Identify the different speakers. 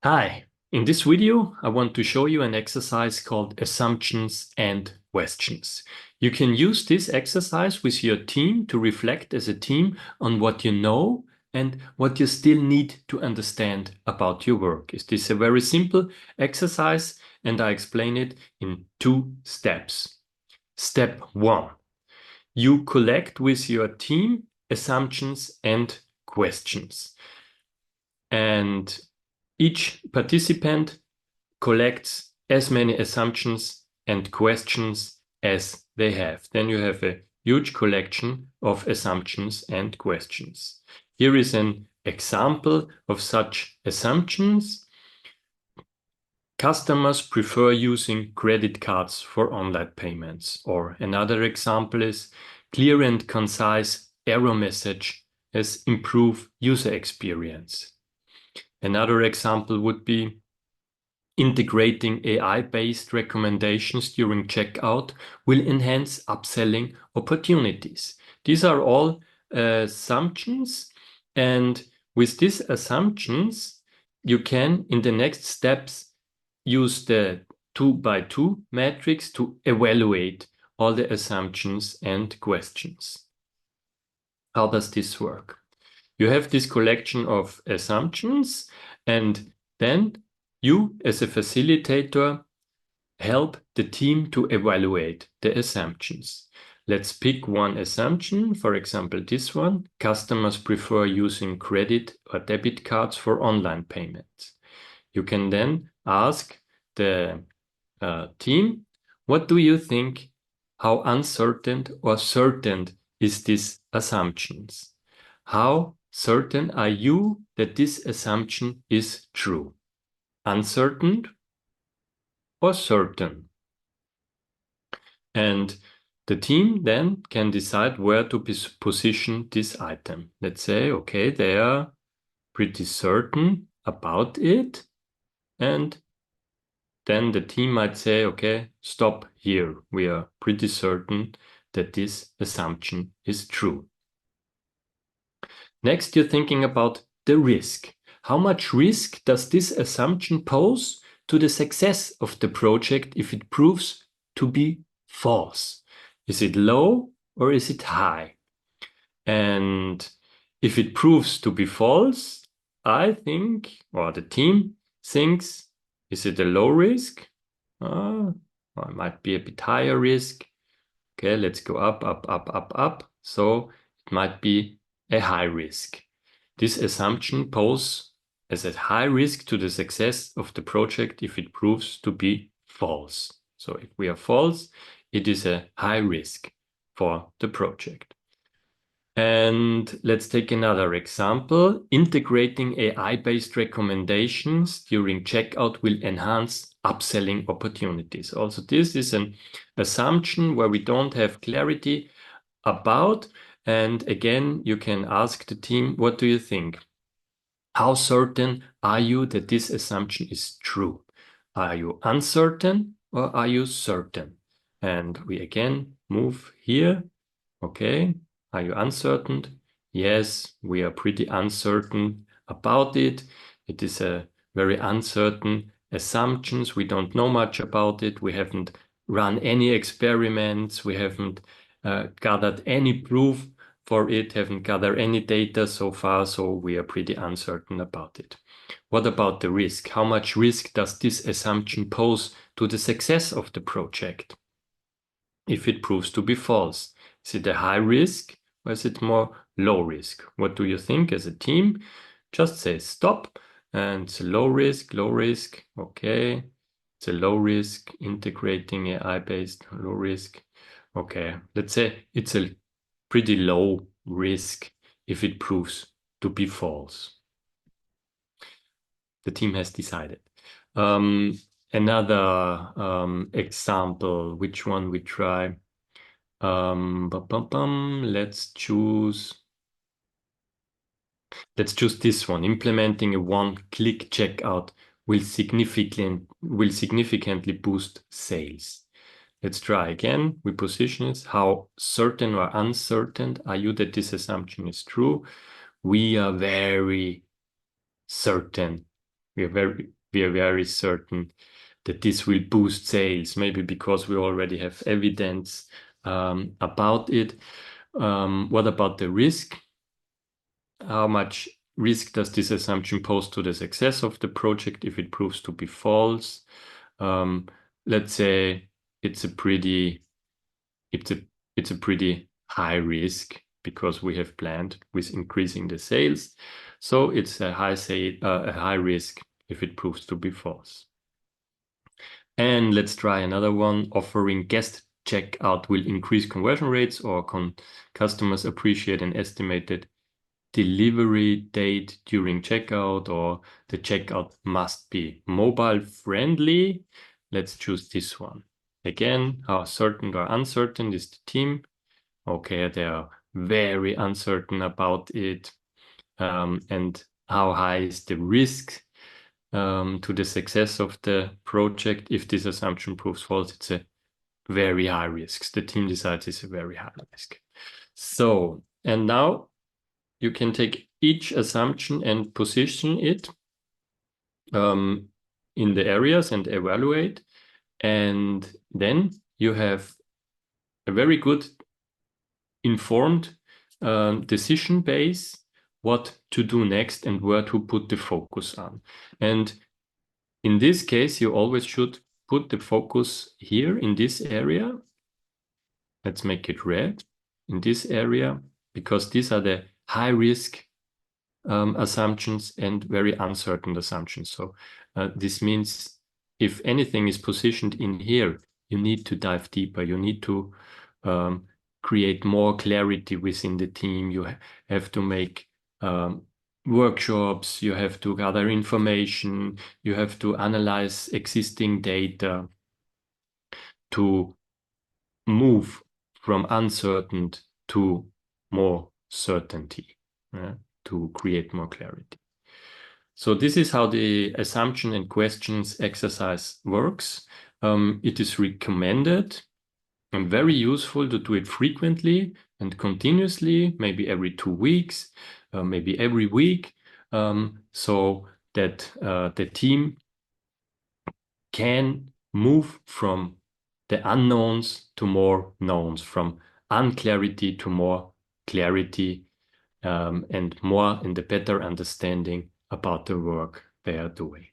Speaker 1: Hi, in this video, I want to show you an exercise called assumptions and questions. You can use this exercise with your team to reflect as a team on what you know and what you still need to understand about your work. This is a very simple exercise and I explain it in 2 steps. Step 1, you collect with your team assumptions and questions. And each participant collects as many assumptions and questions as they have. Then you have a huge collection of assumptions and questions. Here is an example of such assumptions. Customers prefer using credit cards for online payments. Or another example is clear and concise error message has improved user experience. Another example would be integrating AI-based recommendations during checkout will enhance upselling opportunities. These are all assumptions, and with these assumptions, you can, in the next steps, use the 2x2 matrix to evaluate all the assumptions and questions. How does this work? You have this collection of assumptions, and then you, as a facilitator, help the team to evaluate the assumptions. Let's pick one assumption, for example, this one. Customers prefer using credit or debit cards for online payments. You can then ask the team, what do you think? How uncertain or certain is this assumptions? How certain are you that this assumption is true? Uncertain or certain? And the team then can decide where to position this item. Let's say, okay, they are pretty certain about it. And then the team might say, okay, stop here. We are pretty certain that this assumption is true. Next, you're thinking about the risk. How much risk does this assumption pose to the success of the project if it proves to be false? Is it low or is it high? And if it proves to be false, I think, or the team thinks, is it a low risk? Or it might be a bit higher risk. Okay, let's go up, up, up, up, up. So it might be a high risk. This assumption poses as a high risk to the success of the project if it proves to be false. So if we are false, it is a high risk for the project. And let's take another example. Integrating AI-based recommendations during checkout will enhance upselling opportunities. Also, this is an assumption where we don't have clarity about. And again, you can ask the team, what do you think? How certain are you that this assumption is true? Are you uncertain or are you certain? And we again move here. Okay. Are you uncertain? Yes, we are pretty uncertain about it. It is a very uncertain assumptions. We don't know much about it. We haven't run any experiments. We haven't gathered any proof for it, haven't gathered any data so far, so we are pretty uncertain about it. What about the risk? How much risk does this assumption pose to the success of the project if it proves to be false? Is it a high risk or is it more low risk? What do you think as a team? Just say stop, and it's a low risk, low risk. Okay, it's a low risk, integrating AI-based low risk. Okay, let's say it's a pretty low risk if it proves to be false. The team has decided. Another example, which one we try? Let's choose this one. Implementing a one-click checkout will significantly boost sales. Let's try again. We position it. How certain or uncertain are you that this assumption is true? We are very certain We are very certain that this will boost sales, maybe because we already have evidence about it. What about the risk? How much risk does this assumption pose to the success of the project if it proves to be false? Let's say it's a pretty high risk because we have planned with increasing the sales. So it's a high risk if it proves to be false. And let's try another one. Offering guest checkout will increase conversion rates, or customers appreciate an estimated delivery date during checkout, or the checkout must be mobile friendly. Let's choose this one. Again, how certain or uncertain is the team? Okay, they are very uncertain about it. And how high is the risk to the success of the project? If this assumption proves false, it's a very high risk. The team decides it's a very high risk. So, and now you can take each assumption and position it in the areas and evaluate. And then you have a very good informed decision base, what to do next and where to put the focus on. And in this case, you always should put the focus here in this area. Let's make it red in this area, because these are the high risk assumptions and very uncertain assumptions. So this means if anything is positioned in here, you need to dive deeper. You need to create more clarity within the team. You have to make workshops. You have to gather information. You have to analyze existing data to move from uncertain to more certainty, to create more clarity. So this is how the assumption and questions exercise works. It is recommended and very useful to do it frequently and continuously, maybe every 2 weeks, maybe every week, so that the team can move from the unknowns to more knowns, from unclarity to more clarity, and more in the better understanding about the work they are doing.